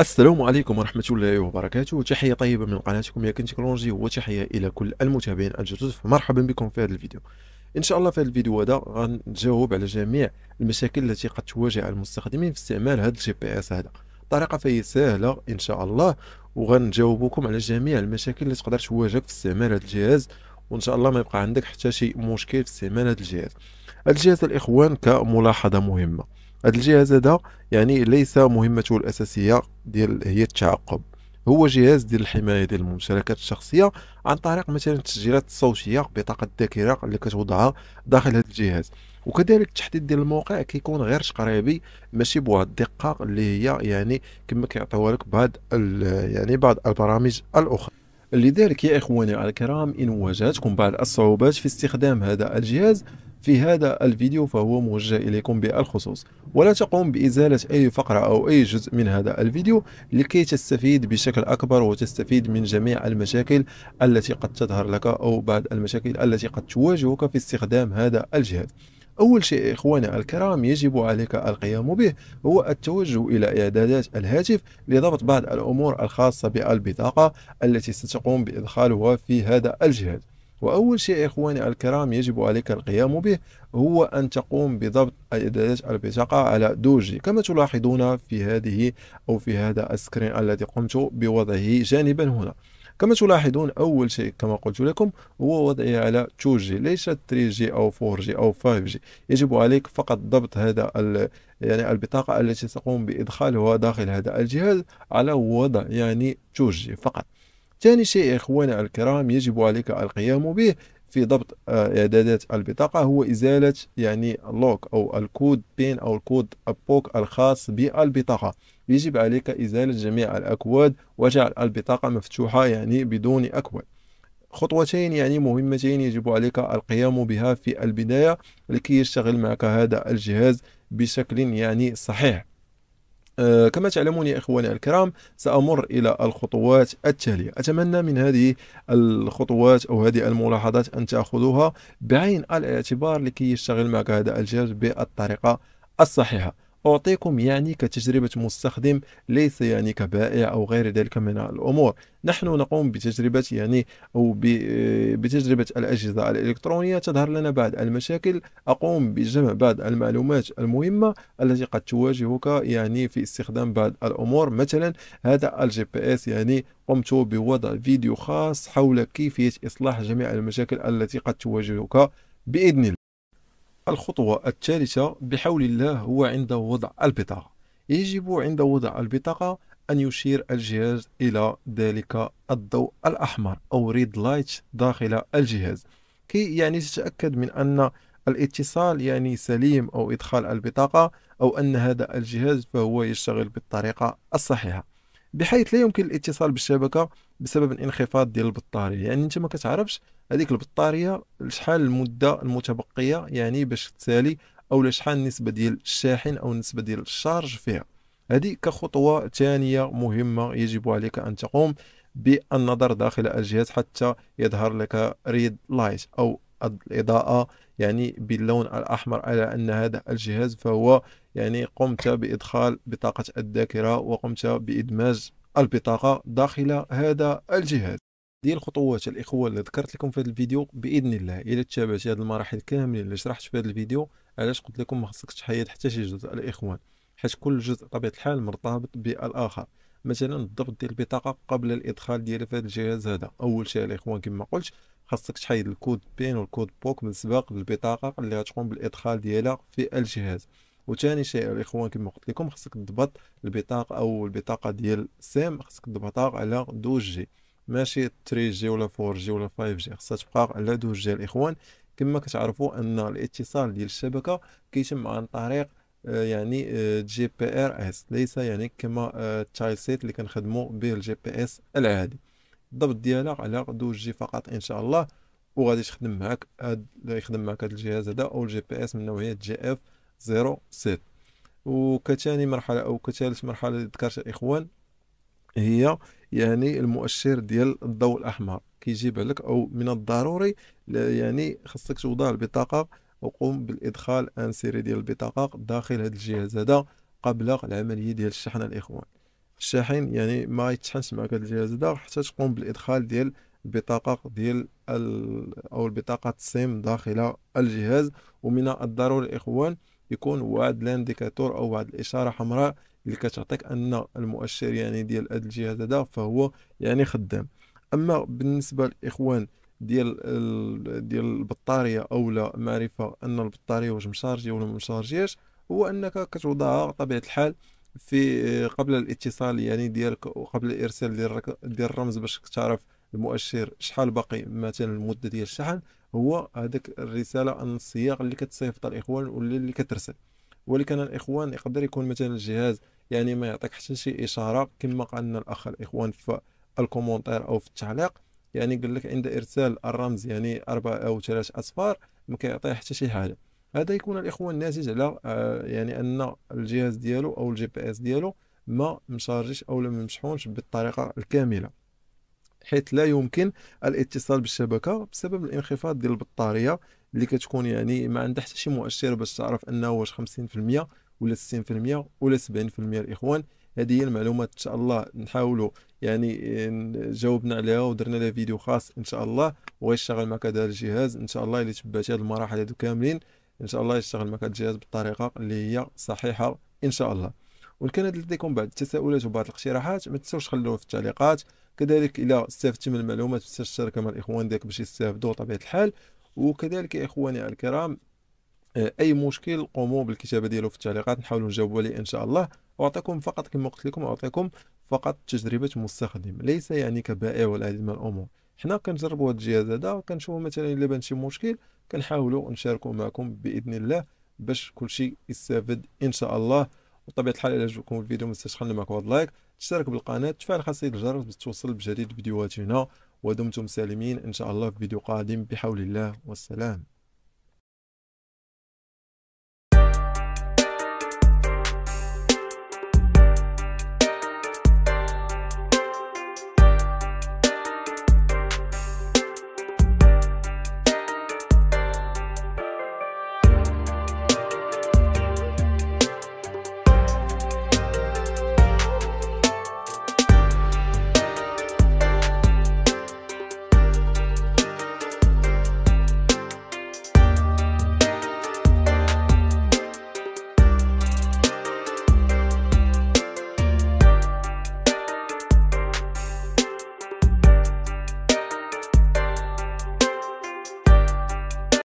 السلام عليكم ورحمة الله وبركاته. تحية طيبة من قناتكم يا كن تكنولوجي، وتحية إلى كل المتابعين الجدد. فمرحبا بكم في هذا الفيديو. إن شاء الله في هذا الفيديو هذا غنجاوب على جميع المشاكل التي قد تواجه المستخدمين في استعمال هذا الجي بي اس هذا. طريقة فهي سهلة إن شاء الله، وغنجاوبكم على جميع المشاكل اللي تقدر تواجهك في استعمال هذا الجهاز، وإن شاء الله ما يبقى عندك حتى شي مشكل في استعمال هذا الجهاز. هذا الجهاز الإخوان كملاحظة مهمة، هذا الجهاز هذا يعني ليس مهمته الأساسية هي التعقب. هو جهاز ديال الحماية ديال الممتلكات الشخصية عن طريق مثلا التسجيلات الصوتية بطاقة الذاكرة اللي كتوضعها داخل هذا الجهاز. وكذلك التحديد ديال الموقع كيكون غير تقريبي، ماشي بواحد الدقة اللي هي يعني كما كيعطيوها لك بعض البرامج الأخرى. لذلك يا إخواني الكرام، إن واجهتكم بعض الصعوبات في استخدام هذا الجهاز في هذا الفيديو فهو موجه إليكم بالخصوص، ولا تقوم بإزالة أي فقرة أو أي جزء من هذا الفيديو لكي تستفيد بشكل أكبر وتستفيد من جميع المشاكل التي قد تظهر لك أو بعض المشاكل التي قد تواجهك في استخدام هذا الجهاز. أول شيء إخواني الكرام يجب عليك القيام به هو التوجه إلى إعدادات الهاتف لضبط بعض الأمور الخاصة بالبطاقة التي ستقوم بإدخالها في هذا الجهاز. وأول شيء إخواني الكرام يجب عليك القيام به هو أن تقوم بضبط إعدادات البطاقة على دوجي كما تلاحظون في هذه أو في هذا السكرين الذي قمت بوضعه جانبا هنا. كما تلاحظون أول شيء كما قلت لكم هو وضعه على 2G، ليس 3G أو 4G أو 5G. يجب عليك فقط ضبط يعني البطاقة التي تقوم بإدخالها داخل هذا الجهاز على وضع يعني 2G فقط. ثاني شيء يا إخواني الكرام يجب عليك القيام به في ضبط إعدادات البطاقة هو إزالة يعني اللوك أو الكود بين أو الكود أبوك الخاص بالبطاقة. يجب عليك إزالة جميع الأكواد وجعل البطاقة مفتوحة يعني بدون أكواد. خطوتين يعني مهمتين يجب عليك القيام بها في البداية لكي يشتغل معك هذا الجهاز بشكل يعني صحيح. كما تعلمون يا إخواني الكرام سأمر إلى الخطوات التالية. أتمنى من هذه الخطوات أو هذه الملاحظات أن تأخذوها بعين الاعتبار لكي يشتغل معك هذا الجهاز بالطريقة الصحيحة. أعطيكم يعني كتجربة مستخدم، ليس يعني كبائع أو غير ذلك من الأمور. نحن نقوم بتجربة يعني بتجربة الأجهزة الإلكترونية، تظهر لنا بعض المشاكل، أقوم بجمع بعض المعلومات المهمة التي قد تواجهك يعني في استخدام بعض الأمور. مثلا هذا الجي بي اس يعني قمت بوضع فيديو خاص حول كيفية إصلاح جميع المشاكل التي قد تواجهك بإذن الله. الخطوة الثالثة بحول الله هو عند وضع البطاقة. يجب عند وضع البطاقة أن يشير الجهاز إلى ذلك الضوء الأحمر أو ريد لايت داخل الجهاز، كي يعني تتأكد من أن الاتصال يعني سليم أو إدخال البطاقة أو أن هذا الجهاز فهو يشتغل بالطريقة الصحيحة، بحيث لا يمكن الاتصال بالشبكة بسبب الانخفاض ديال البطارية. يعني انت ما كتعرفش هذيك البطارية شحال المدة المتبقية يعني باش تسالي، او شحال النسبة ديال الشاحن او النسبة ديال الشارج فيها. هذه كخطوة ثانية مهمة يجب عليك أن تقوم بالنظر داخل الجهاز حتى يظهر لك ريد لايت أو الإضاءة يعني باللون الأحمر على أن هذا الجهاز فهو يعني قمت بإدخال بطاقة الذاكرة وقمت بإدماج البطاقة داخل هذا الجهاز. دي الخطوات الإخوة اللي ذكرت لكم في هذا الفيديو بإذن الله إذا تتابعت هذه المراحل كاملة اللي شرحت في هذا الفيديو. علاش قلت لكم ما خصكش تحيد حتى شي جزء الإخوان، حيت كل جزء بطبيعة الحال مرتبط بالآخر. مثلا الضبط ديال البطاقة قبل الإدخال ديالها في هذا الجهاز هذا، أول شيء الإخوان كما قلت خاصك تحيد الكود بين والكود بوك من السباق للبطاقة اللي غتقوم بالإدخال ديالها في الجهاز. وثاني شيء الإخوان كما قلت لكم خاصك تضبط البطاقة أو البطاقة ديال سيم، خاصك تضبطها على 12G، ماشي 3G ولا 4G ولا 5G، خاصها تبقى على 12G الإخوان. كما كتعرفوا أن الاتصال ديال الشبكة كيتم عن طريق يعني جي بي ار اس، ليس يعني كما التايل سيت اللي كنخدموا به الجي بي اس العادي. الضبط ديالها على 12G فقط ان شاء الله، وغادي يخدم معك هذا الجهاز هذا او الجي بي اس من نوعيه جي اف 07. وكثاني مرحله او كثالث مرحله اللي ذكرت الاخوان هي يعني المؤشر ديال الضوء الاحمر كيجيب لك او من الضروري يعني خصك توضع البطاقه وقوم بالادخال ان سيري ديال البطاقه داخل هذا الجهاز هذا قبل العمليه ديال الشحن الاخوان. الشاحن يعني ما يتشحنش معك هذا الجهاز هذا حتى تقوم بالادخال ديال البطاقه ديال او البطاقه السيم داخل الجهاز. ومن الضروري الاخوان يكون واحد لانديكاتور او واحد الاشاره حمراء اللي كتعطيك ان المؤشر يعني ديال هذا الجهاز هذا فهو يعني خدام. اما بالنسبه للاخوان ديال البطاريه او لا معرفه ان البطاريه واش مشارجيه ولا ما مشارجياش، هو انك كتوضعها بطبيعه الحال في قبل الاتصال يعني ديالك وقبل الارسال ديال الرمز باش تعرف المؤشر شحال باقي مثلا المده ديال الشحن. هو هذاك الرساله النصيه اللي كتصيفط الاخوان واللي كترسل. ولكن الاخوان يقدر يكون مثلا الجهاز يعني ما يعطيك حتى شي اشاره كما قالنا الاخ الاخوان في الكومنتير او في التعليق، يعني قال لك عند ارسال الرمز يعني 4 أو 3 أصفار ما كيعطيه حتى شي حاجه. هذا يكون الاخوان ناتج على يعني ان الجهاز ديالو او الجي بي اس ديالو ما مشارجش او ما مشحونش بالطريقه الكامله، حيث لا يمكن الاتصال بالشبكه بسبب الانخفاض ديال البطاريه اللي كتكون يعني ما عندها حتى شي مؤشر باش تعرف انه واش 50% ولا 60% ولا 70%. الاخوان هذه هي المعلومات ان شاء الله نحاولوا يعني جاوبنا عليها ودرنا لها فيديو خاص ان شاء الله ويشتغل معك هذا الجهاز ان شاء الله. اللي تبعتي هذه المراحل هذو كاملين ان شاء الله يشتغل معك الجهاز بالطريقه اللي هي صحيحه ان شاء الله. وان كانت لديكم بعض التساؤلات وبعض الاقتراحات ما تنسوش خلوها في التعليقات. كذلك الى استفدتي من المعلومات تشاركها مع الاخوان ديالك باش يستافدوا طبيعه الحال. وكذلك يا اخواني الكرام اي مشكل قوموا بالكتابه ديالو في التعليقات نحاولوا نجاوبوا عليه ان شاء الله. واعطيكم فقط كما قلت لكم اعطيكم فقط تجربه مستخدم ليس يعني كبائع ولا هذه من الامور. حنا كنجربوا هذا الجهاز هذا وكنشوفوا مثلا الا بان شي مشكل كنحاولوا نشاركوا معكم باذن الله باش كلشي يستافد ان شاء الله. وطبيعه الحال الى عجبكم الفيديو ما تنساش تخلي معك واحد لايك، تشترك بالقناه، تفعل خاصيه الجرس باش توصل بجديد فيديوهاتنا. ودمتم سالمين ان شاء الله في فيديو قادم بحول الله والسلام.